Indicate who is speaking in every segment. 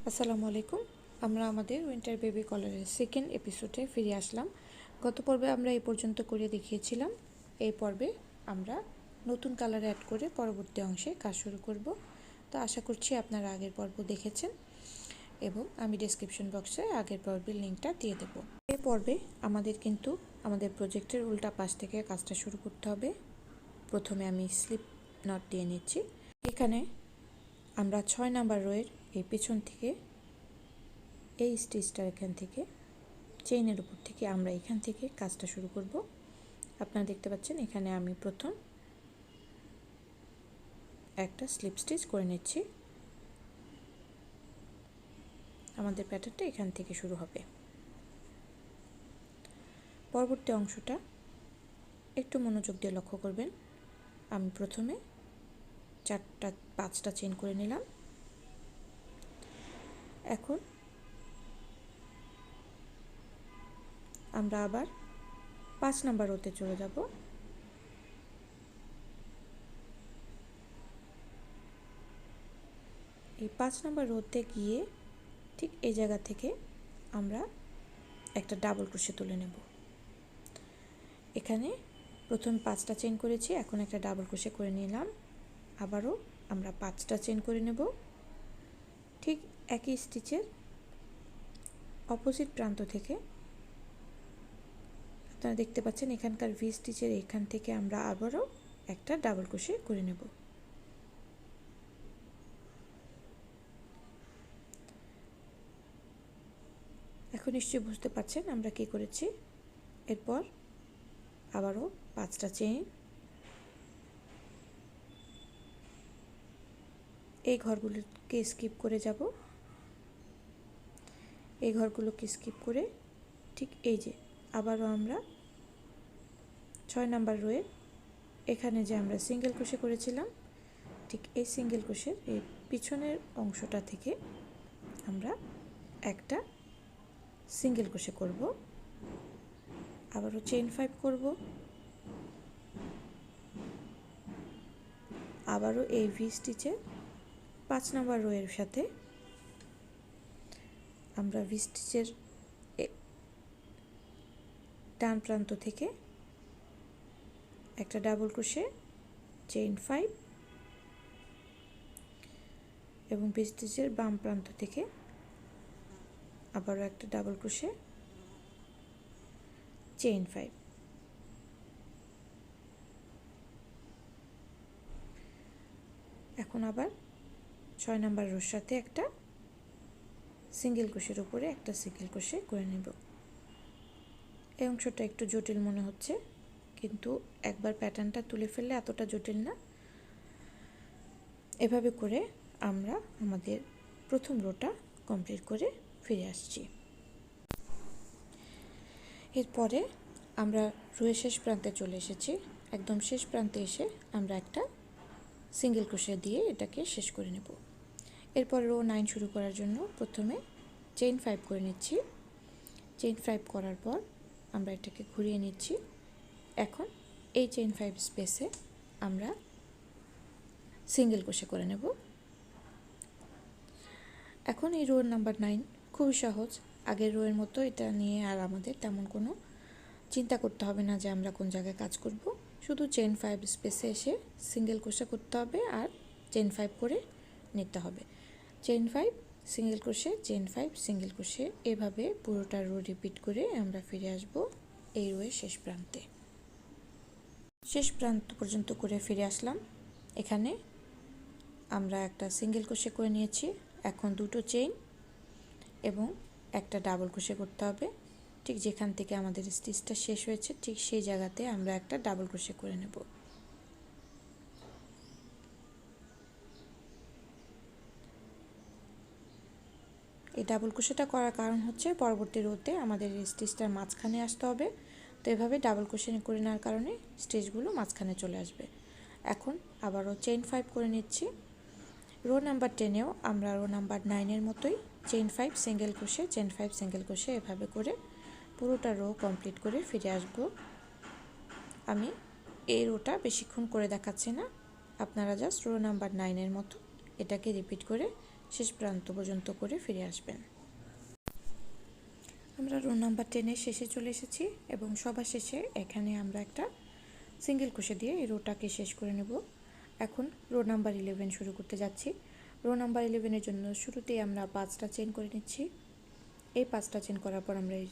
Speaker 1: আসসালামু আলাইকুম। আমরা আমাদের উইন্টার বেবি কলারের সেকেন্ড এপিসোডে ফিরে আসলাম। গত পর্বে আমরা এই পর্যন্ত করে দেখিয়েছিলাম। এই পর্বে আমরা নতুন কালার অ্যাড করে পরবর্তী অংশে কাজ শুরু করব। তো আশা করছি আপনারা আগের পর্ব দেখেছেন এবং আমি ডেসক্রিপশন বক্সে আগের পর্বের লিঙ্কটা দিয়ে দেব। এই পর্বে আমাদের কিন্তু আমাদের প্রজেক্টের উল্টা পাশ থেকে কাজটা শুরু করতে হবে। প্রথমে আমি স্লিপ নট দিয়ে নিচ্ছি। এখানে আমরা 6 নাম্বার রোয়ের এই পেছন থেকে এই স্টিচটার এখান থেকে চেইনের উপর থেকে আমরা এখান থেকে কাজটা শুরু করব। আপনারা দেখতে পাচ্ছেন এখানে আমি প্রথম একটা স্লিপ স্টিচ করে নিচ্ছি। আমাদের প্যাটার্নটা এখান থেকে শুরু হবে। পরবর্তী অংশটা একটু মনোযোগ দিয়ে লক্ষ্য করবেন। আমি প্রথমে 5টা চেইন করে নিলাম। এখন আমরা আবার 5 নাম্বার রোতে চলে যাব। এই 5 নাম্বার রোতে গিয়ে ঠিক এই জায়গা থেকে আমরা একটা ডাবল ক্রোশে তুলে নেব। এখানে প্রথম 5টা চেইন করেছি, এখন একটা ডাবল ক্রোশে করে নিলাম। আবারও আমরা 5টা চেইন করে নেব। ঠিক একই স্টিচের অপোজিট প্রান্ত থেকে আপনারা দেখতে পাচ্ছেন এখানকার ভি স্টিচের এখান থেকে আমরা আবারও একটা ডাবল ক্রোশে করে নেব। এখন নিশ্চয়ই বুঝতে পারছেন আমরা কি করেছি। এরপর আবারও 5টা চেইন, এই ঘরগুলোকে স্কিপ করে যাব। এই ঘরগুলোকে স্কিপ করে ঠিক এই যে আবারও আমরা 6 নাম্বার রোয়ে এখানে যে আমরা সিঙ্গেল ক্রোশে করেছিলাম, ঠিক এই সিঙ্গেল ক্রোশের এই পিছনের অংশটা থেকে আমরা একটা সিঙ্গেল ক্রোশে করব। আবারও চেইন 5 করব। আবারও এই ভি স্টিচের 5 নাম্বার রোয়ের সাথে আমরা ভি স্টিচের ডান প্রান্ত থেকে একটা ডাবল ক্রোশে, চেইন 5 এবং ভি স্টিচের বাম প্রান্ত থেকে আবারও একটা ডাবল ক্রোশে, চেইন 5। এখন আবার 6 নাম্বার রোর সাথে একটা সিঙ্গেল ক্রোশের উপরে একটা সিঙ্গেল ক্রোশে করে নেব। এই অংশটা একটু জটিল মনে হচ্ছে, কিন্তু একবার প্যাটার্নটা তুলে ফেললে এতটা জটিল না। এভাবে করে আমরা আমাদের প্রথম রোটা কমপ্লিট করে ফিরে আসছি। এরপরে আমরা রোয়ের শেষ প্রান্তে চলে এসেছি। একদম শেষ প্রান্তে এসে আমরা একটা সিঙ্গেল ক্রোশে দিয়ে এটাকে শেষ করে নেব। এরপর রো 9 শুরু করার জন্য প্রথমে চেইন 5 করে নিচ্ছি। চেইন 5 করার পর আমরা এটাকে ঘুরিয়ে নিচ্ছি। এখন এই চেইন 5 স্পেসে আমরা সিঙ্গেল ক্রোশে করে নেব। এখন এই রো নাম্বার 9 খুবই সহজ। আগের রোয়ের মতো এটা নিয়ে আর আমাদের তেমন কোনো চিন্তা করতে হবে না যে আমরা কোন জায়গায় কাজ করব। শুধু চেইন 5 স্পেসে এসে সিঙ্গেল ক্রোশে করতে হবে আর চেইন 5 করে নিতে হবে। Chain 5 single crochet, chain 5 single crochet, এভাবে পুরোটা রো রিপিট করে আমরা ফিরে আসব এই রোয়ের শেষ প্রান্তে। শেষ প্রান্ত পর্যন্ত করে ফিরে আসলাম। এখানে আমরা একটা সিঙ্গেল ক্রোশে করে নিয়েছি। এখন দুটো চেইন এবং একটা ডাবল ক্রোশে করতে হবে। ঠিক যেখান থেকে আমাদের স্টিচটা শেষ হয়েছে ঠিক সেই জায়গাতে আমরা একটা ডাবল ক্রোশে করে নেব। এই ডাবল ক্রোশেটা করার কারণ হচ্ছে পরবর্তী রোতে আমাদের স্টিচটার মাঝখানে আসতে হবে। তো এভাবে ডাবল ক্রোশে করে নেওয়ার কারণে স্টিচগুলো মাঝখানে চলে আসবে। এখন আবারও চেইন 5 করে নিচ্ছি। রো নাম্বার 10এও আমরা রো নাম্বার 9-এর মতোই chain 5 single crochet, chain 5 single crochet এভাবে করে পুরোটা রো কমপ্লিট করে ফিরে আসব। আমি এই রোটা বেশিক্ষণ করে দেখাচ্ছি না, আপনারা জাস্ট রো নাম্বার 9-এর মতো এটাকে রিপিট করে শেষ প্রান্ত পর্যন্ত করে ফিরে আসবেন। আমরা রো নাম্বার 10-এর শেষে চলে এসেছি এবং সবার শেষে এখানে আমরা একটা সিঙ্গেল ক্রোশে দিয়ে এই রোটাকে শেষ করে নেব। এখন রো নাম্বার 11 শুরু করতে যাচ্ছি। রো নাম্বার 11-এর জন্য শুরুতেই আমরা 5টা চেইন করে নিচ্ছি। এই 5টা চেইন করার পর আমরা এই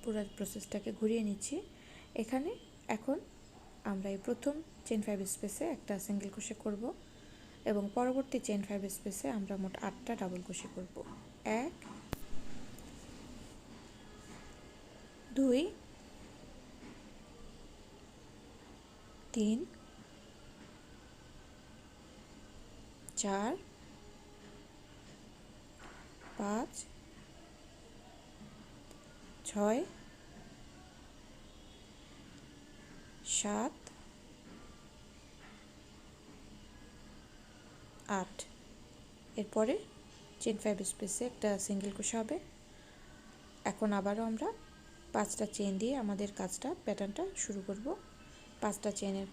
Speaker 1: পুরো প্রসেসটাকে ঘুরিয়ে নিচ্ছি। এখানে এখন আমরা এই প্রথম চেইন 5 স্পেসে একটা সিঙ্গেল ক্রোশে করব এবং পরবর্তী চেইন 5 স্পেসে আমরা মোট 8টা ডাবল ক্রোশে করব। 1 2 3 4 5 6 7 8। এরপরে চেইন 5 স্পেসে একটা সিঙ্গেল ক্রোশে হবে। এখন আবারও আমরা 5টা চেইন দিয়ে আমাদের কাজটা প্যাটার্নটা শুরু করব। 5টা চেইনের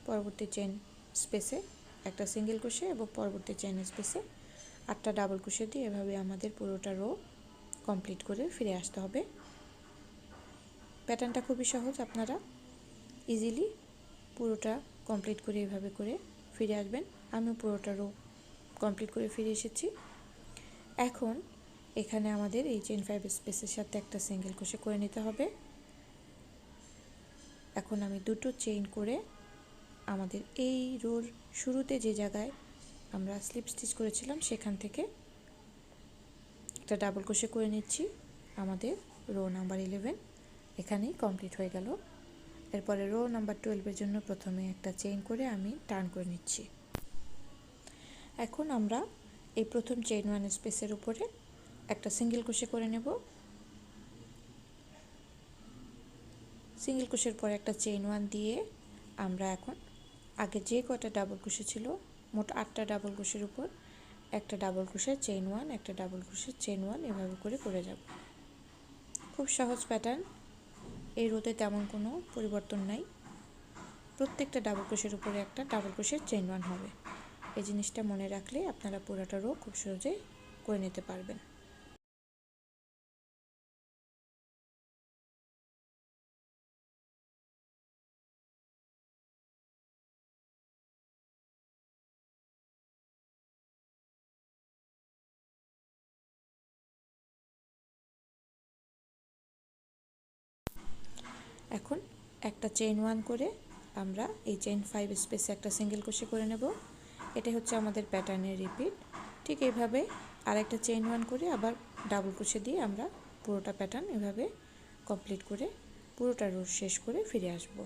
Speaker 1: পরবর্তী চেইন স্পেসে একটা সিঙ্গেল ক্রোশে এবং পরবর্তী চেইন স্পেসে 8টা ডাবল ক্রোশে দিয়ে এভাবে আমাদের পুরোটা রো কমপ্লিট করে ফিরে আসতে হবে। প্যাটার্নটা খুবই সহজ, আপনারা ইজিলি পুরোটা কমপ্লিট করে এভাবে করে ফিরে আসবেন। আমিও পুরোটা রো কমপ্লিট করে ফিরে এসেছি। এখন এখানে আমাদের এই চেইন 5 স্পেসের সাথে একটা সিঙ্গেল ক্রোশে করে নিতে হবে। এখন আমি দুটো চেইন করে আমাদের এই রোর শুরুতে যে জায়গায় আমরা স্লিপ স্টিচ করেছিলাম সেখান থেকে একটা ডাবল ক্রোশে করে নিচ্ছি। আমাদের রো নাম্বার 11 এখানেই কমপ্লিট হয়ে গেল। এরপরে রো নাম্বার 12-এর জন্য প্রথমে একটা চেইন করে আমি টার্ন করে নিচ্ছি। এখন আমরা এই প্রথম চেইন 1 স্পেসের উপরে একটা সিঙ্গেল ক্রোশে করে নেব। সিঙ্গেল ক্রোশের পরে একটা চেইন 1 দিয়ে আমরা এখন আগে যে কয়টা ডাবল ক্রোশে ছিল মোট 8টা ডাবল ক্রোশের উপর একটা ডাবল ক্রোশে চেইন 1, একটা ডাবল ক্রোশে চেইন 1 এভাবে করে যাব। খুব সহজ প্যাটার্ন, এই রোতে তেমন কোনো পরিবর্তন নাই। প্রত্যেকটা ডাবল ক্রোশের উপরে একটা ডাবল ক্রোশে চেইন 1 হবে। এই জিনিসটা মনে রাখলে আপনারা পুরোটা রো খুব সহজেই করে নিতে পারবেন। এখন একটা চেইন 1 করে আমরা এই চেইন 5 স্পেসে একটা সিঙ্গেল ক্রোশে করে নেব। এটা হচ্ছে আমাদের প্যাটার্নের রিপিট। ঠিক এইভাবে আরেকটা চেইন 1 করে আবার ডাবল ক্রোশে দিয়ে আমরা পুরোটা প্যাটার্ন এভাবে কমপ্লিট করে পুরোটা রো শেষ করে ফিরে আসব।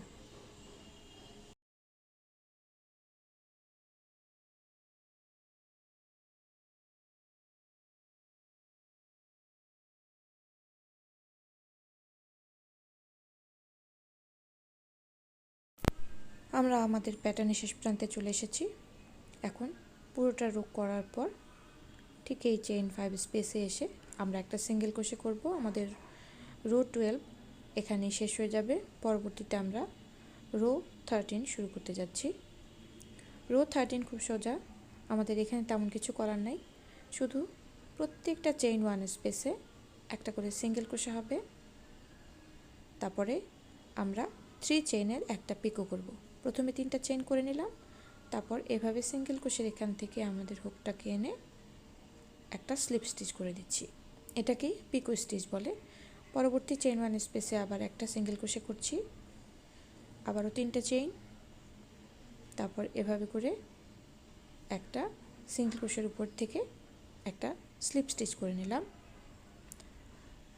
Speaker 1: আমরা আমাদের প্যাটার্নের শেষ প্রান্তে চলে এসেছি। এখন পুরোটা রো করার পর ঠিক এই চেইন 5 স্পেসে এসে আমরা একটা সিঙ্গেল ক্রোশে করব। আমাদের রো 12 এখানেই শেষ হয়ে যাবে। পরবর্তীতে আমরা রো 13 শুরু করতে যাচ্ছি। রো 13 খুব সোজা, আমাদের এখানে তেমন কিছু করার নাই, শুধু প্রত্যেকটা চেইন 1 স্পেসে একটা করে সিঙ্গেল ক্রোশে হবে। তারপরে আমরা 3 চেইনের একটা পিকো করব। প্রথমে 3টা চেইন করে নিলাম, তারপর এভাবে সিঙ্গেল ক্রোশের এখান থেকে আমাদের হুকটাকে এনে একটা স্লিপ স্টিচ করে দিচ্ছি। এটাকেই পিকো স্টিচ বলে। পরবর্তী চেইন 1 স্পেসে আবার একটা সিঙ্গেল ক্রোশে করছি, আবারও 3টে চেইন, তারপর এভাবে করে একটা সিঙ্গেল ক্রোশের উপর থেকে একটা স্লিপ স্টিচ করে নিলাম।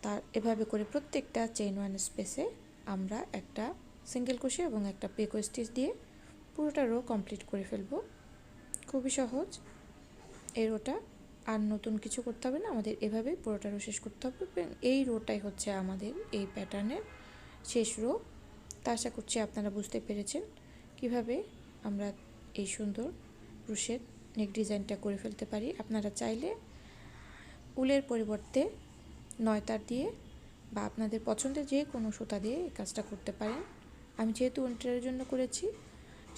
Speaker 1: তার এভাবে করে প্রত্যেকটা চেইন 1 স্পেসে আমরা একটা সিঙ্গেল ক্রোশে এবং একটা পিকো স্টিচ দিয়ে পুরোটা রো কমপ্লিট করে ফেলব। খুবই সহজ এই রোটা, আর নতুন কিছু করতে হবে না, আমাদের এভাবেই পুরোটা রো শেষ করতে হবে। এই রোটাই হচ্ছে আমাদের এই প্যাটার্নের শেষ রো। তা আশা করছি আপনারা বুঝতে পেরেছেন কিভাবে আমরা এই সুন্দর ক্রোশের নেক ডিজাইনটা করে ফেলতে পারি। আপনারা চাইলে উলের পরিবর্তে নয়তার দিয়ে বা আপনাদের পছন্দের যে কোনো সুতা দিয়ে এই কাজটা করতে পারেন। আমি যেহেতু উইন্টারের জন্য করেছি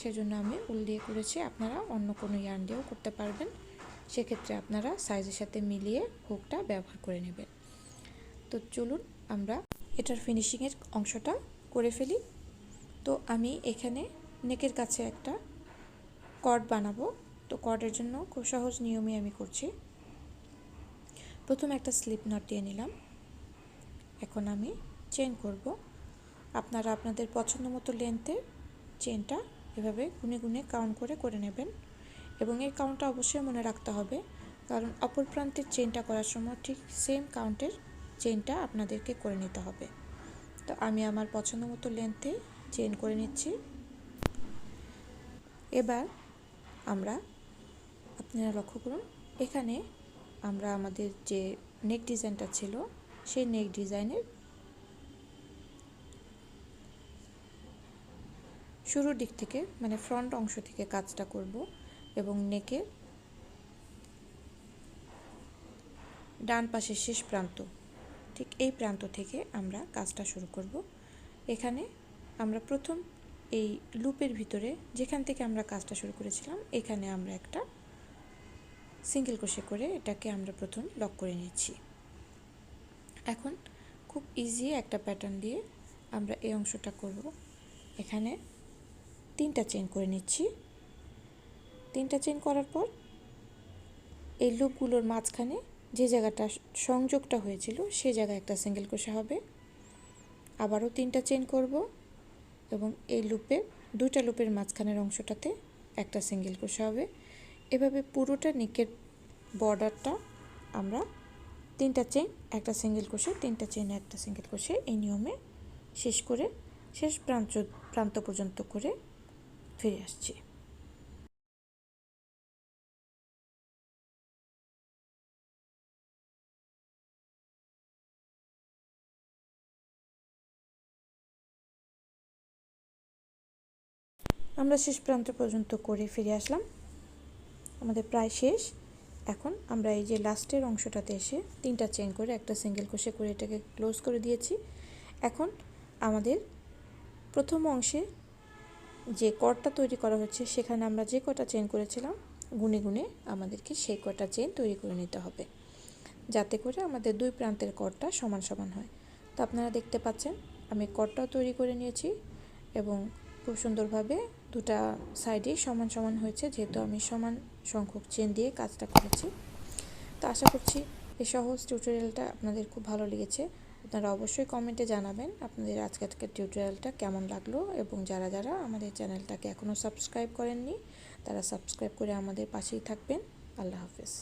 Speaker 1: সেজন্য আমি উল দিয়ে করেছি, আপনারা অন্য কোনো ইয়ার্ন দিয়েও করতে পারবেন। সেক্ষেত্রে আপনারা সাইজের সাথে মিলিয়ে হুকটা ব্যবহার করে নেবেন। তো চলুন আমরা এটার ফিনিশিংয়ের অংশটা করে ফেলি। তো আমি এখানে নেকের কাছে একটা কর্ড বানাবো। তো কর্ডের জন্য খুব সহজ নিয়মে আমি করছি। প্রথমে একটা স্লিপ নট দিয়ে নিলাম। এখন আমি চেন করব। আপনারা আপনাদের পছন্দ মতো লেন্থে চেনটা এভাবে গুনে গুনে কাউন্ট করে করে নেবেন, এবং এই কাউন্টটা অবশ্যই মনে রাখতে হবে, কারণ অপর প্রান্তের চেনটা করার সময় ঠিক সেম কাউন্টের চেনটা আপনাদেরকে করে নিতে হবে। তো আমি আমার পছন্দ মতো লেন্থে চেন করে নিচ্ছি। এবার আমরা, আপনারা লক্ষ্য করুন, এখানে আমরা আমাদের যে নেক ডিজাইনটা ছিল সেই নেক ডিজাইনের শুরুর দিক থেকে, মানে ফ্রন্ট অংশ থেকে কাজটা করব, এবং নেকের ডান পাশের শেষ প্রান্ত, ঠিক এই প্রান্ত থেকে আমরা কাজটা শুরু করব। এখানে আমরা প্রথম এই লুপের ভিতরে যেখান থেকে আমরা কাজটা শুরু করেছিলাম, এখানে আমরা একটা সিঙ্গেল ক্রোশে করে এটাকে আমরা প্রথম লক করে নিচ্ছি। এখন খুব ইজি একটা প্যাটার্ন দিয়ে আমরা এই অংশটা করব। এখানে 3টা চেইন করে নিচ্ছি। 3টা চেইন করার পর এই লুপগুলোর মাঝখানে যে জায়গাটা সংযোগটা হয়েছিল সেই জায়গায় একটা সিঙ্গেল ক্রোশে হবে। আবারও 3টা চেইন করব, এবং এই লুপের 2টা লুপের মাঝখানের অংশটাতে একটা সিঙ্গেল ক্রোশে হবে। এভাবে পুরোটা নেকের বর্ডারটা আমরা 3টা চেইন, একটা সিঙ্গেল ক্রোশে, 3টা চেইন, একটা সিঙ্গেল ক্রোশে, এই নিয়মে শেষ করে শেষ প্রান্ত পর্যন্ত করে ফিরে আসছি। আমরা শেষ প্রান্ত পর্যন্ত করে ফিরে আসলাম, আমাদের প্রায় শেষ। এখন আমরা এই যে লাস্টের অংশটাতে এসে 3টা চেইন করে একটা সিঙ্গেল ক্রোশে করে এটাকে ক্লোজ করে দিয়েছি। এখন আমাদের প্রথম অংশে যে কর্ডটা তৈরি করা হচ্ছে সেখানে আমরা যে কটা চেইন করেছিলাম গুনে গুনে আমাদেরকে সেই কটা চেইন তৈরি করে নিতে হবে, যাতে করে আমাদের দুই প্রান্তের কর্ডটা সমান সমান হয়। তো আপনারা দেখতে পাচ্ছেন আমি কর্ডটাও তৈরি করে নিয়েছি, এবং খুব সুন্দরভাবে দুটা সাইডেই সমান সমান হয়েছে, যেহেতু আমি সমান সংখ্যক চেন দিয়ে কাজটা করেছি। তো আশা করছি এই সহজ টিউটোরিয়ালটা আপনাদের খুব ভালো লেগেছে। আপনারা অবশ্যই কমেন্টে জানাবেন আপনাদের আজকের টিউটোরিয়ালটা কেমন লাগলো, এবং যারা যারা আমাদের চ্যানেলটাকে এখনও সাবস্ক্রাইব করেননি তারা সাবস্ক্রাইব করে আমাদের পাশেই থাকবেন। আল্লাহ হাফেজ।